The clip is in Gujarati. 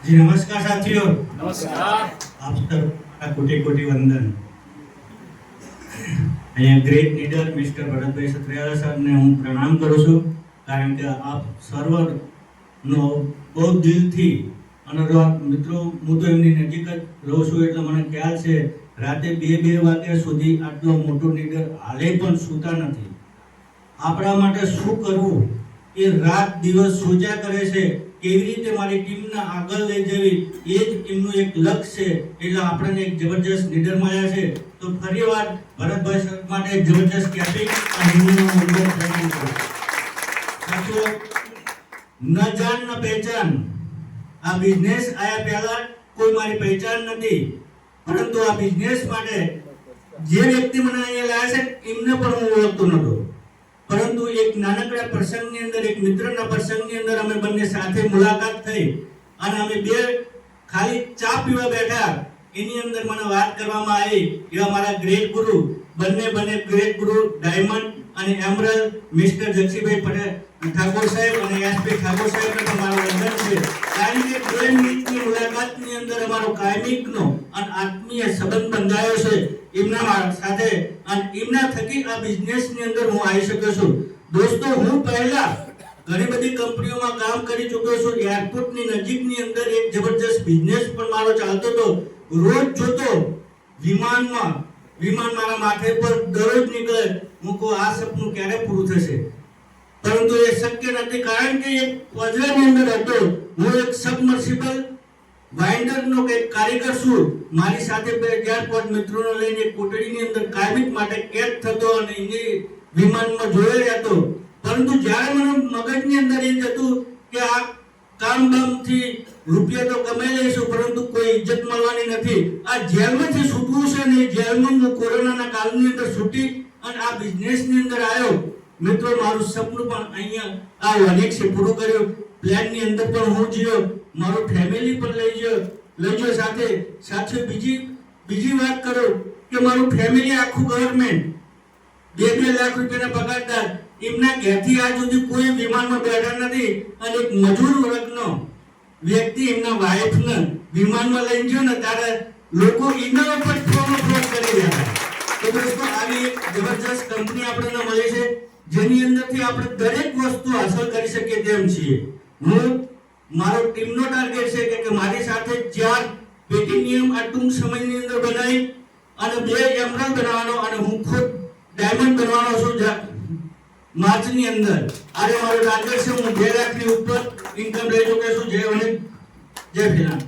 जी नमस्कार साथियों। नमस्कार। आप सबका कोटि कोटि वंदन। અહીંયા ગ્રેટ લીડર મિસ્ટર ભરતભાઈ સત્રિયાલા સાહેબને હું પ્રણામ કરું છું, કારણ કે આપ સર્વનો બહુ દિલથી અને મિત્રો હું તો એમની નજીક જ રહું છું એટલે મને ખ્યાલ છે રાતે 2 વાગ્યા સુધી આટલો મોટો લીડર હાલે પણ સૂતા નથી. આપણા માટે શું કરવું એ રાત દિવસ સોચ્યા કરે છે, કેવી રીતે મારી ટીમને આગળ લઈ જવી એ જ એમનું એક લક્ષ્ય છે. એટલે આપણને એક જબરજસ્ત લીડર મળ્યા છે. તો ફરીવાર ભરતભાઈ સર માટે જબરજસ્ત ક્લેપિંગ અને એમનું વંદન કરું છું. સાથીઓ, ન જાન ન પહેચાન, આ બિઝનેસ આયા પહેલા કોઈ મારી પહેચાન નથી, પરંતુ આ બિઝનેસ માટે જે વ્યક્તિ મને અહીંયા લાવ્યા છે એમને પણ હું ઓળખતો નહોતો. પરંતુ એક નાનકડા પ્રસંગની અંદર, એક મિત્રના પ્રસંગની અંદર અમે બંને સાથે મુલાકાત થઈ અને અમે બે ખાલી ચા પીવા બેઠા. એની અંદર મને વાત કરવામાં આવી એવા મારા ગ્રેટ ગુરુ, બંને ગ્રેટ ગુરુ ડાયમંડ અને એમરલ્ડ મિસ્ટર જક્ષીભાઈ પટેલ ઠાકોર સાહેબ અને એસપી ઠાકોર સાહેબને પણ મારું વંદન છે. કારણ કે 2 મિનિટની મુલાકાતની અંદર અમારો કાયમિકનો અને આત્મીય સંબંધ બંધાયો છે એમના સાથે, અને એમના થકી આ બિઝનેસની અંદર હું આવી શક્યો છું. દોસ્તો, હું પહેલા ઘણી બધી કંપનીઓમાં કામ કરી ચૂક્યો છું. એરપોર્ટની નજીકની અંદર એક જબરજસ્ત બિઝનેસ પણ મારો ચાલતો હતો. રોજ જોતો વિમાન મારા માથે પર દરરોજ નીકળે. હું કહું આ સપનું ક્યારે પૂરું થશે, પરંતુ એ શક્ય નથી, કારણ કે એક પજરાની અંદર હતો. હું એક સબમર્સિબલ વાઇન્ડરનો એક કારીગર છું. મારી સાથે 4-5 મિત્રોને લઈને કોટડીની અંદર કાયમિક માટે કેદ થતો અને એની વિમાનમાં જોઈ રહેતો. પરંતુ જ્યારે મને મગજની અંદર એ હતું કે આ કામ બામથી રૂપિયા તો કમાઈ લઈશું, પરંતુ કોઈ ઇજ્જત મળવાની નથી. આ જેલમાંથી છૂટવું છે ને, જેલમાં હું કોરોનાના કાળની અંદર છૂટી અને આ બિઝનેસની અંદર આવ્યો. મિત્રો, મારું સપનું પણ અહીંયા આ અનેક છે પૂરું કર્યું. પ્લાનની અંદર પણ હું જીવ્યો, મારું ફેમિલી પણ લઈ ગયો સાથે બીજી વાત કરું કે મારું ફેમિલી આખું ગવર્નમેન્ટ 2 લાખ રૂપિયાના પગારદાર, એમના ઘેરથી આજ સુધી કોઈ વિમાનમાં બેઠા નથી. અને એક મજૂર વર્ગનો વ્યક્તિ એમના વાઇફને વિમાનમાં લઈને ગયો ને ત્યારે લોકો એના ઉપર ફોન કરી રહ્યા હતા. તો દોસ્તો, આવી એક જબરજસ્ત કંપની આપણને મળી છે, જેની અંદરથી આપણે દરેક વસ્તુ હાંસલ કરી શકીએ તેમ છીએ. મારો ટીમનો ટાર્ગેટ છે કે મારી સાથે 4 પ્લેટિનિયમ આ ટૂંક સમયની અંદર બનાવી અને 2 એમરલ્ડ બનાવવાનો અને હું ખુદ ડાયમંડ બનવાનો છું માર્ચની અંદર. આજે મારો ટાર્ગેટ છે. હું 2 લાખની ઉપર ઇન્કમ લઈ ચૂક્યો છું. જય ફિનાન્સ.